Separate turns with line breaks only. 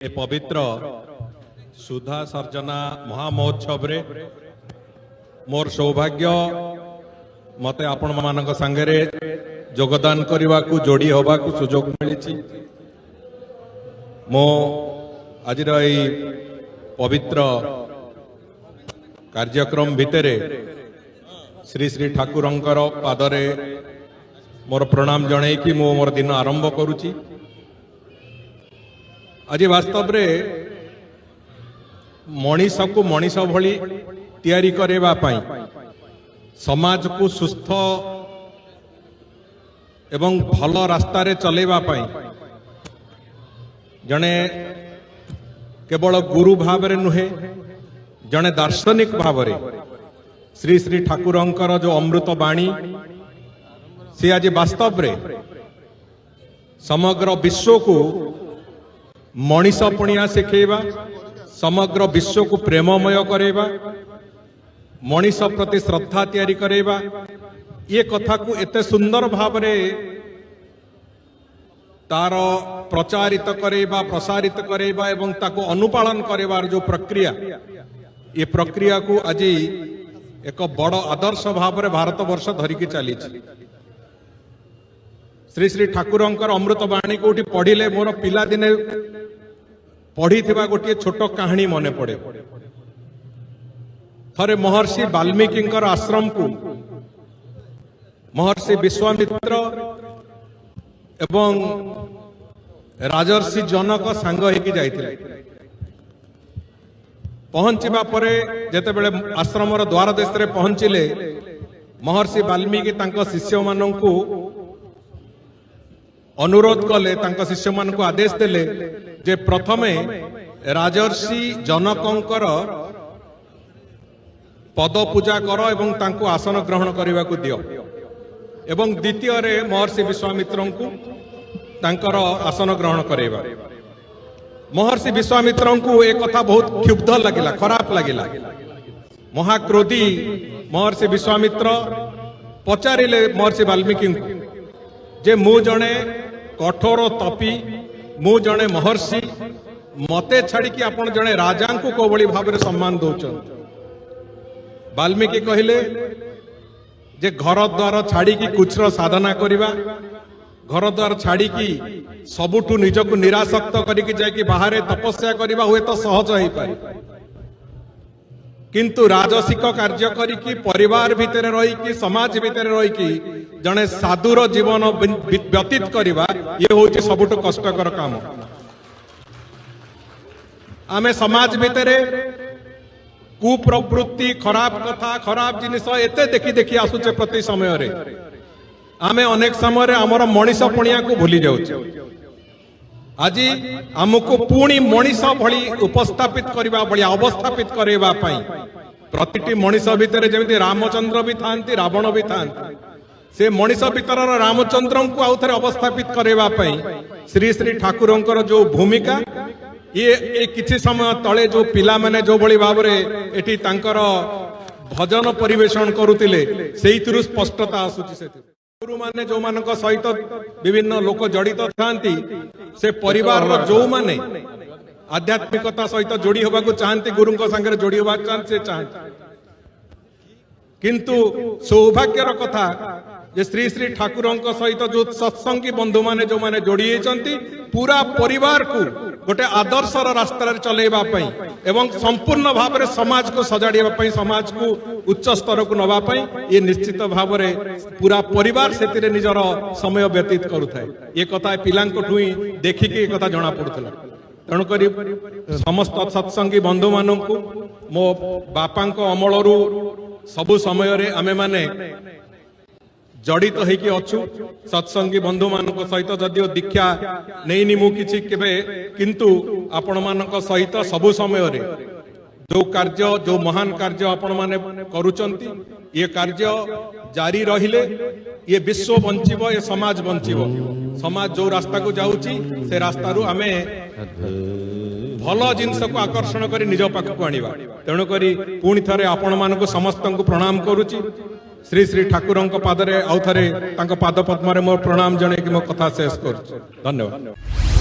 ए पवित्र सुधा सर्जना महामहोत्सव रे मोर सौभाग्य मते आपण मानक संगे योगदान करने को जोड़ी हवा को सुजोग मिली मो आज पवित्र कार्यक्रम भितरे श्री श्री ठाकुरंकर पादरे मोर प्रणाम जणे कि मो मोर दिन आरंभ करुची। आज वास्तव रे मनीष को मनीष भली तैयारी करेवा पाई समाज को सुस्थ एवं भल रास्ता रे चलेवा पाई जने केवल गुरु भाव रे नुहे जने दार्शनिक भाव रे श्री श्री ठाकुरंकर जो अमृत वाणी से आज वास्तव रे समग्र विश्व को मनीष पुणिया शिखेवा समग्र विश्व को प्रेममय करेवा मनीष प्रति श्रद्धा तैयारी करेवा ये कथा को एते सुंदर भाव रे तार प्रचारित करेवा प्रसारित करेवा एवं ताको अनुपालन करेवार जो प्रक्रिया ये प्रक्रिया को आज एक बड़ आदर्श भाव रे भारत वर्ष धरिकी चली श्री श्री ठाकुरंकर अमृत वाणी कोठी पढ़िले मोर पिला दिने पढ़ी थिबा गोटे छोट कहानी मने पड़े। थरे महर्षि वाल्मीकि आश्रम को महर्षि विश्वामित्र एवं राजर्षि जनक सांग होकी जाइथिले। पहुंचीबा परे जेते बेले आश्रम द्वार देश रे पहुंचिले महर्षि वाल्मीकि तांको शिष्य माननकु अनुरोध कले तांको शिष्य मान को आदेश देले जे प्रथमे राजर्षि जनकंकर पद पूजा कर एवं तांको आसन ग्रहण करने को दियो एवं द्वितीय रे महर्षि विश्वामित्र को तांकर आसन ग्रहण करेवा। महर्षि विश्वामित्र को एक कथा बहुत क्षुब्ध लगिला खराब लगिला। महाक्रोधी महर्षि विश्वामित्र पचारिले महर्षि वाल्मीकि जे मु जणे कठोर तपी मु जणे महर्षि मते छाड़ी कि आपण जणे राजा को को बड़ी भाव रे सम्मान दउछन। वाल्मीकि कहिले जे घर द्वार छाड़ी कि कुछर साधना करिवा घर द्वार छाड़ी कि सबुठु निजको निरासक्त करिकि जाय कि बाहरे तपस्या करिवा हुए तो सहज होई पारे किंतु राजसिक कार्य करिकि परिवार भितर रही कि समाज भितर रही कि जने साधुर जीवन व्यतीत करिवा ये होची सबुठ कष्टकर काम। आमे समाज भितर कुप्रवृत्ति खराब कथा खराब जिनिस एते देखि देखि आसुचे प्रति समय रे आमे अनेक समय रे हमर मनीष पुणिया को भूली जाउचे। आज आमको पुणी मनीष भली उपस्थापित करबा भली अवस्थापित करबा पई प्रतिटी मनीष भितर जेमिति रामचंद्र भी थांती रावण भी थांती से मनीष भितर रामचंद्र को आउ थे अवस्थापित करबा पई श्री श्री ठाकुरंकर जो भूमिका ये किछि समय तले जो पिला माने जो भली भाव रे एठी तांकर भजन परिवेषण करुतिले सेहितरु स्पष्टता आसुची से गुरु माने जो मानक सहित विभिन्न लोक जड़ित थांती से परिवार रो जो माने आध्यात्मिकता सहित जोड़ी होबा को चाहती गुरु संगे जोड़ी होबा चाहते किंतु सौभाग्यर कथा जे श्री श्री ठाकुरंक सहित जो सत्संगी बंधु माने जो माने जोड़ी होइचंती पूरा परिवार को गोटे आदर्शर रास्ता चलेबा पई एवं संपूर्ण भाव रे समाज को सजाड़िबा पई समाज को उच्च स्तर को नबा पई ये निश्चित भाव रे पूरा परिवार सेतिरे निजर समय व्यतीत करुथाय। ये कथा पिलांको ठुई देखि के कथा जणा पडुतला तेणु करी समस्त सत्संगी बंधु माननकु मो बापांको अमलरू सबु समय रे आमे माने जड़ित तो होइकी अच्छु सत्संगी बंधु मानक सहित जदिओ दीक्षा नहीं मु किछि केबे किंतु आपण मानक सहित सबु समय रे जो कार्य जो महान कार्य आपण माने करूचंती ये कार्य जारी रहिले ये विश्व बंचिबो ये समाज बंचिबो समाज जो रास्ता को जाउची से रास्ता रु आमे भल जिनस को आकर्षण करी निज पाख को आनिबा। तेणु करी पुणी थरे आपण मानक समस्त को प्रणाम करूची। श्री श्री ठाकुरंक पादरे आउ थरे तांको पाद पद्म रे मोर प्रणाम जणे कि मो कथा शेष करूची। धन्यवाद।